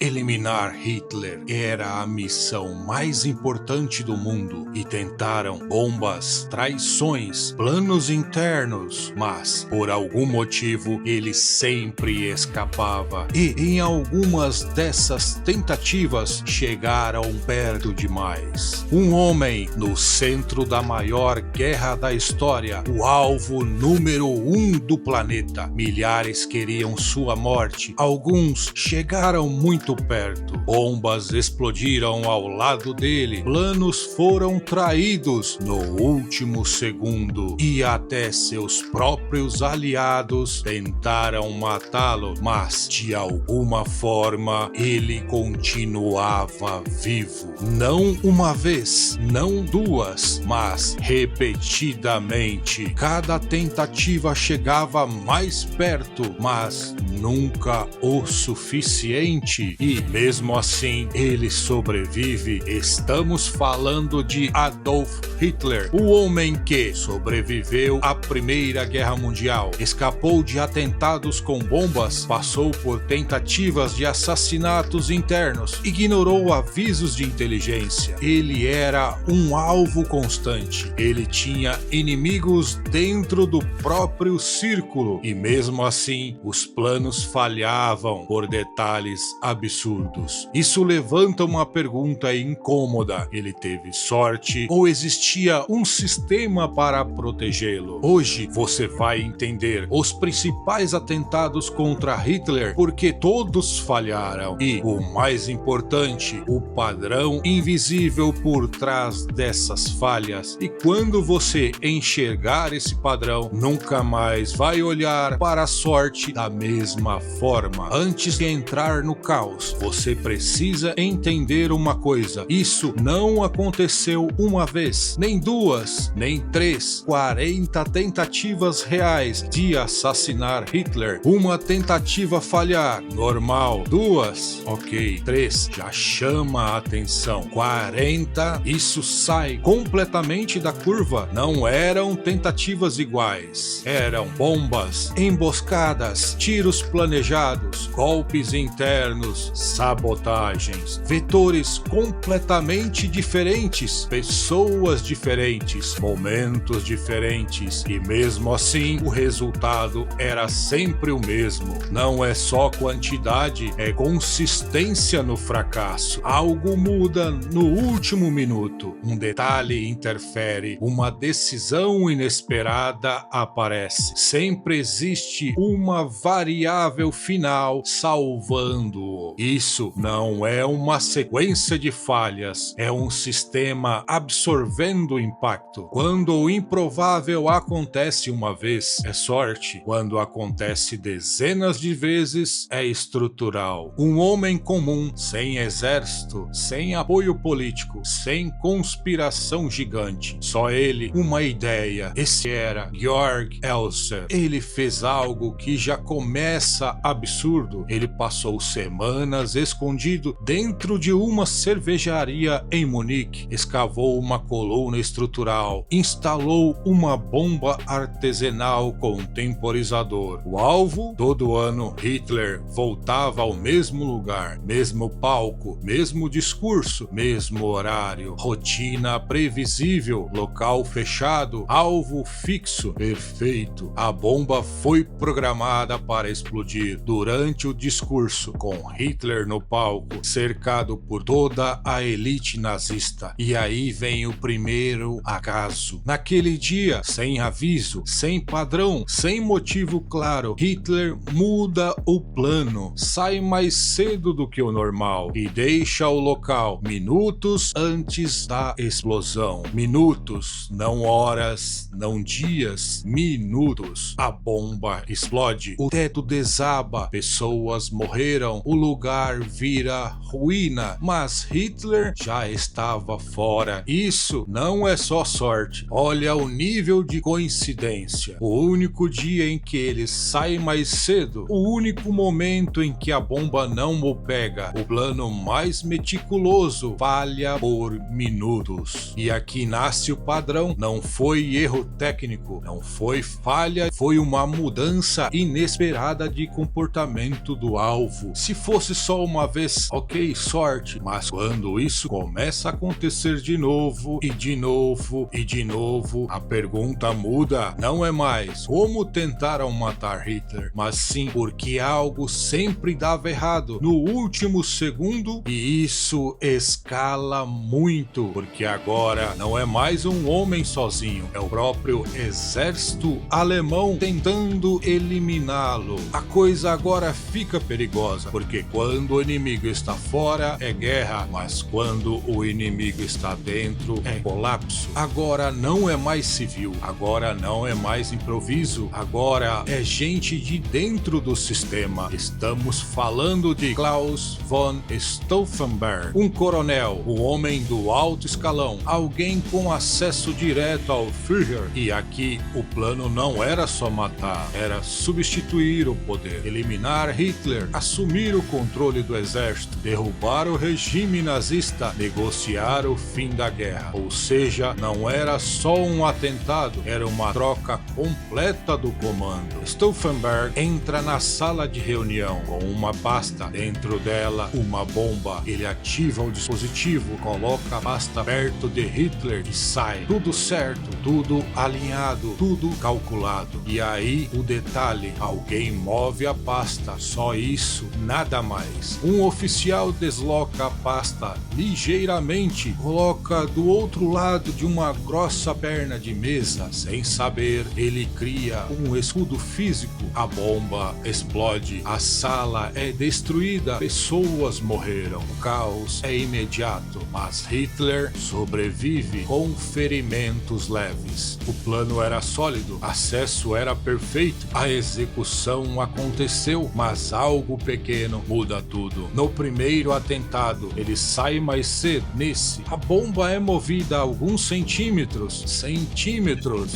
Eliminar Hitler era a missão mais importante do mundo e tentaram bombas, traições, planos internos, mas por algum motivo ele sempre escapava e em algumas dessas tentativas chegaram perto demais. Um homem no centro da maior guerra da história, o alvo número 1 do planeta. Milhares queriam sua morte, alguns chegaram muito perto. Bombas explodiram ao lado dele, planos foram traídos no último segundo e até seus próprios aliados tentaram matá-lo, mas de alguma forma ele continuava vivo. Não uma vez, não duas, mas repetidamente. Cada tentativa chegava mais perto, mas nunca o suficiente. E mesmo assim, ele sobrevive. Estamos falando de Adolf Hitler, o homem que sobreviveu à Primeira Guerra Mundial, escapou de atentados com bombas, passou por tentativas de assassinatos internos, ignorou avisos de inteligência. Ele era um alvo constante. Ele tinha inimigos dentro do próprio círculo e mesmo assim, os planos falhavam por detalhes absurdos. Isso levanta uma pergunta incômoda. Ele teve sorte ou existia um sistema para protegê-lo? Hoje você vai entender os principais atentados contra Hitler, porque todos falharam e, o mais importante, o padrão invisível por trás dessas falhas. E quando você enxergar esse padrão, nunca mais vai olhar para a sorte da mesma forma. Antes de entrar no caos, você precisa entender uma coisa: isso não aconteceu uma vez, nem duas, nem três. 40 tentativas reais de assassinar Hitler. Uma tentativa falhar, normal. Duas, ok. Três, já chama a atenção. 40, isso sai completamente da curva. Não eram tentativas iguais, eram bombas, emboscadas, tiros planejados, golpes internos, sabotagens, vetores completamente diferentes, pessoas diferentes, momentos diferentes e mesmo assim o resultado era sempre o mesmo. Não é só quantidade, é consistência no fracasso. Algo muda no último minuto, um detalhe interfere, uma decisão inesperada aparece. Sempre existe uma variável final salvando-o. Isso não é uma sequência de falhas, é um sistema absorvendo o impacto. Quando o improvável acontece uma vez, é sorte. Quando acontece dezenas de vezes, é estrutural. Um homem comum, sem exército, sem apoio político, sem conspiração gigante. Só ele, uma ideia. Esse era Georg Elser. Ele fez algo que já começa absurdo. Ele passou semanas escondido dentro de uma cervejaria em Munique, escavou uma coluna estrutural, instalou uma bomba artesanal com temporizador. O alvo? Todo ano, Hitler voltava ao mesmo lugar, mesmo palco, mesmo discurso, mesmo horário, rotina previsível, local fechado, alvo fixo, perfeito. A bomba foi programada para explodir durante o discurso, com Hitler no palco, cercado por toda a elite nazista. E aí vem o primeiro acaso. Naquele dia, sem aviso, sem padrão, sem motivo claro, Hitler muda o plano, sai mais cedo do que o normal e deixa o local minutos antes da explosão. Minutos, não horas, não dias, minutos. A bomba explode, o teto desaba, pessoas morreram, o lugar vira ruína, mas Hitler já estava fora. Isso não é só sorte. Olha o nível de coincidência. O único dia em que ele sai mais cedo, o único momento em que a bomba não o pega, o plano mais meticuloso falha por minutos. E aqui nasce o padrão. Não foi erro técnico, não foi falha, foi uma mudança inesperada de comportamento do alvo. Se fosse fosse só uma vez, ok, sorte, mas quando isso começa a acontecer de novo, e de novo, e de novo, a pergunta muda. Não é mais como tentaram matar Hitler, mas sim porque algo sempre dava errado no último segundo, e isso escala muito, porque agora não é mais um homem sozinho, é o próprio exército alemão tentando eliminá-lo. A coisa agora fica perigosa, porque quando o inimigo está fora é guerra, mas quando o inimigo está dentro é colapso. Agora não é mais civil, agora não é mais improviso, agora é gente de dentro do sistema. Estamos falando de Klaus von Stauffenberg, um coronel, um homem do alto escalão, alguém com acesso direto ao Führer. E aqui o plano não era só matar, era substituir o poder, eliminar Hitler, assumir o controle do exército, derrubar o regime nazista, negociar o fim da guerra. Ou seja, não era só um atentado, era uma troca completa do comando. Stauffenberg entra na sala de reunião com uma pasta, dentro dela uma bomba. Ele ativa o dispositivo, coloca a pasta perto de Hitler e sai. Tudo certo, tudo alinhado, tudo calculado. E aí o detalhe, alguém move a pasta, só isso, nada mais. Um oficial desloca a pasta ligeiramente, coloca do outro lado de uma grossa perna de mesa. Sem saber, ele cria um escudo físico. A bomba explode, a sala é destruída, pessoas morreram. O caos é imediato, mas Hitler sobrevive com ferimentos leves. O plano era sólido, acesso era perfeito, a execução aconteceu, mas algo pequeno muda tudo. No primeiro atentado, ele sai mais cedo. Nesse, a bomba é movida a alguns centímetros.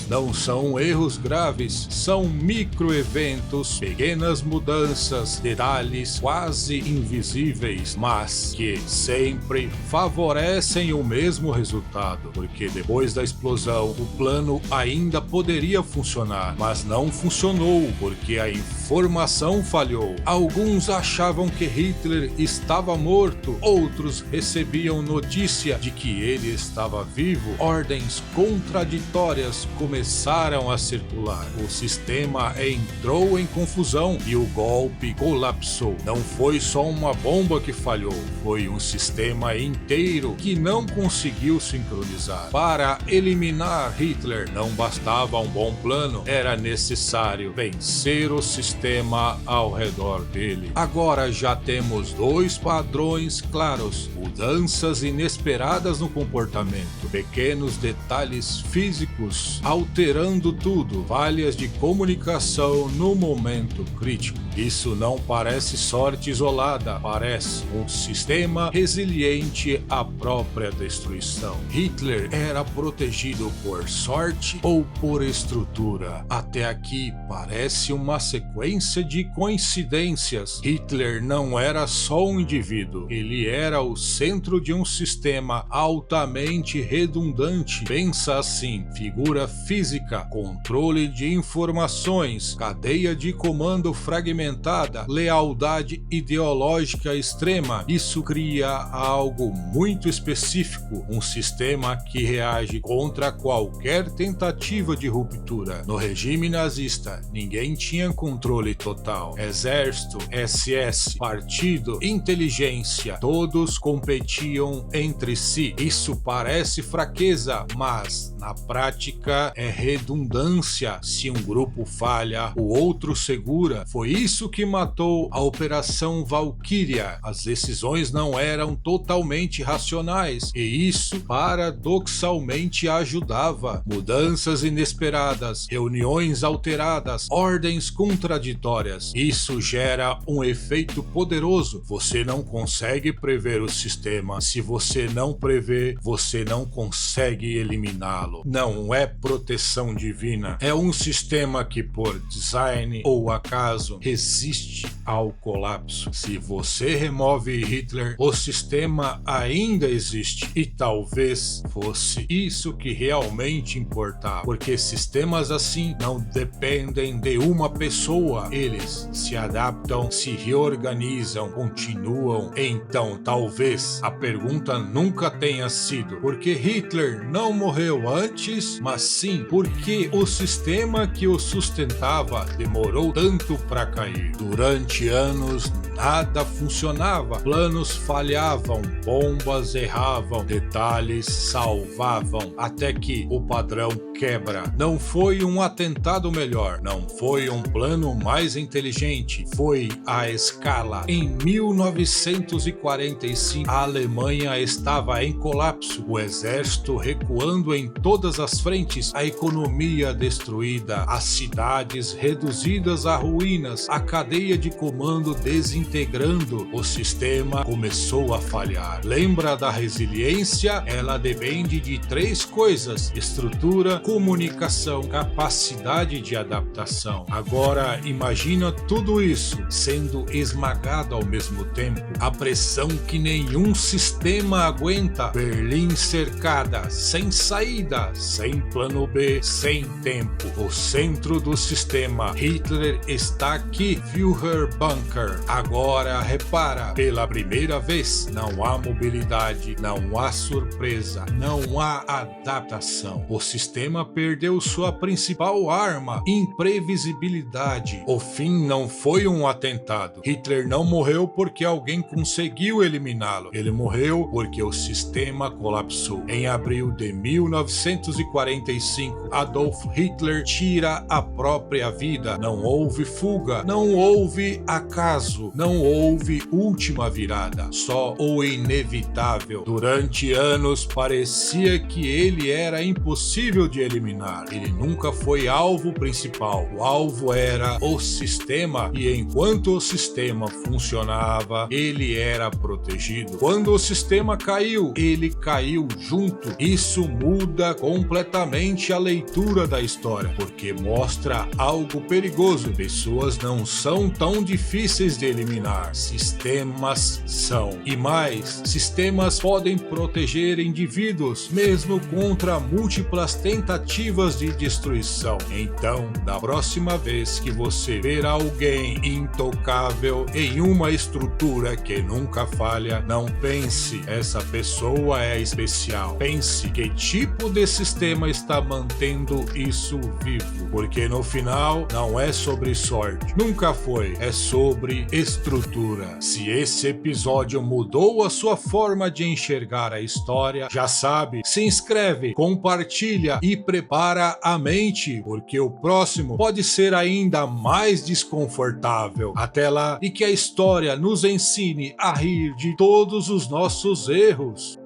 Não são erros graves, são microeventos, pequenas mudanças, detalhes quase invisíveis, mas que sempre favorecem o mesmo resultado, porque depois da explosão, o plano ainda poderia funcionar, mas não funcionou porque a informação falhou. Alguns achavam que Hitler estava morto, outros recebiam notícia de que ele estava vivo. Ordens contraditórias começaram a circular. O sistema entrou em confusão e o golpe colapsou. Não foi só uma bomba que falhou, foi um sistema inteiro que não conseguiu sincronizar. Para eliminar Hitler não bastava um bom plano, era necessário vencer o sistema ao redor dele. Agora já temos dois padrões claros, mudanças inesperadas no comportamento, pequenos detalhes físicos alterando tudo, falhas de comunicação no momento crítico. Isso não parece sorte isolada, parece um sistema resiliente à própria destruição. Hitler era protegido por sorte ou por estrutura? Até aqui parece uma sequência de coincidências. Hitler não era só um indivíduo, ele era o centro de um sistema altamente redundante. Pensa assim: figura física, controle de informações, cadeia de comando fragmentada, lealdade ideológica extrema. Isso cria algo muito específico, um sistema que reage contra qualquer tentativa de ruptura. No regime nazista, ninguém tinha controle total. Exército, SS, partido, inteligência, todos competiam entre si. Isso parece fraqueza, mas na prática é redundância. Se um grupo falha, o outro segura. Foi isso que matou a Operação Valkyria. As decisões não eram totalmente racionais, e isso paradoxalmente ajudava. Mudanças inesperadas, reuniões alteradas, ordens contraditórias. Isso gera um efeito poderoso. Você não consegue prever o sistema. Se você não prevê, você não consegue eliminá-lo. Não é proteção divina. É um sistema que, por design ou acaso, resiste ao colapso. Se você remove Hitler, o sistema ainda existe. E talvez fosse isso que realmente importava, porque sistemas assim não dependem de uma pessoa. Eles se adaptam, se reorganizam organizam, continuam. Então, talvez a pergunta nunca tenha sido por que Hitler não morreu antes, mas sim porque o sistema que o sustentava demorou tanto para cair. Durante anos, nada funcionava, planos falhavam, bombas erravam, detalhes salvavam, até que o padrão quebra. Não foi um atentado melhor, não foi um plano mais inteligente, foi a escala. Em 1945, a Alemanha estava em colapso, o exército recuando em todas as frentes, a economia destruída, as cidades reduzidas a ruínas, a cadeia de comando desintegrando, o sistema começou a falhar. Lembra da resiliência? Ela depende de 3 coisas: estrutura, comunicação, capacidade de adaptação. Agora imagina tudo isso sendo esmagado ao mesmo tempo. A pressão que nenhum sistema aguenta. Berlim cercada, sem saída, sem plano B, sem tempo. O centro do sistema. Hitler está aqui. Führerbunker. Agora repara, pela primeira vez, não há mobilidade, não há surpresa, não há adaptação. O sistema perdeu sua principal arma, imprevisibilidade. O fim não foi um atentado. Hitler não morreu porque alguém conseguiu eliminá-lo. Ele morreu porque o sistema colapsou. Em abril de 1945, Adolf Hitler tira a própria vida. Não houve fuga, não houve acaso, não houve última virada, só o inevitável. Durante anos parecia que ele era impossível de eliminar. Ele nunca foi alvo principal. O alvo era o sistema, e enquanto o sistema funcionava, ele era protegido. Quando o sistema caiu, ele caiu junto. Isso muda completamente a leitura da história, porque mostra algo perigoso. Pessoas não são tão difíceis de eliminar. Sistemas são. E mais, sistemas podem proteger indivíduos, mesmo contra múltiplas tentativas de destruição. Então, da próxima vez que você ver alguém intocável em uma estrutura que nunca falha, não pense, essa pessoa é especial. Pense que tipo de sistema está mantendo isso vivo. Porque no final, não é sobre sorte. Nunca foi. É sobre estrutura. Se esse episódio mudou a sua forma de enxergar a história, já sabe, se inscreve, compartilha e prepara a mente, porque o próximo pode ser ainda mais desconfortável. Até lá, e que a história nos ensine a rir de todos os nossos erros.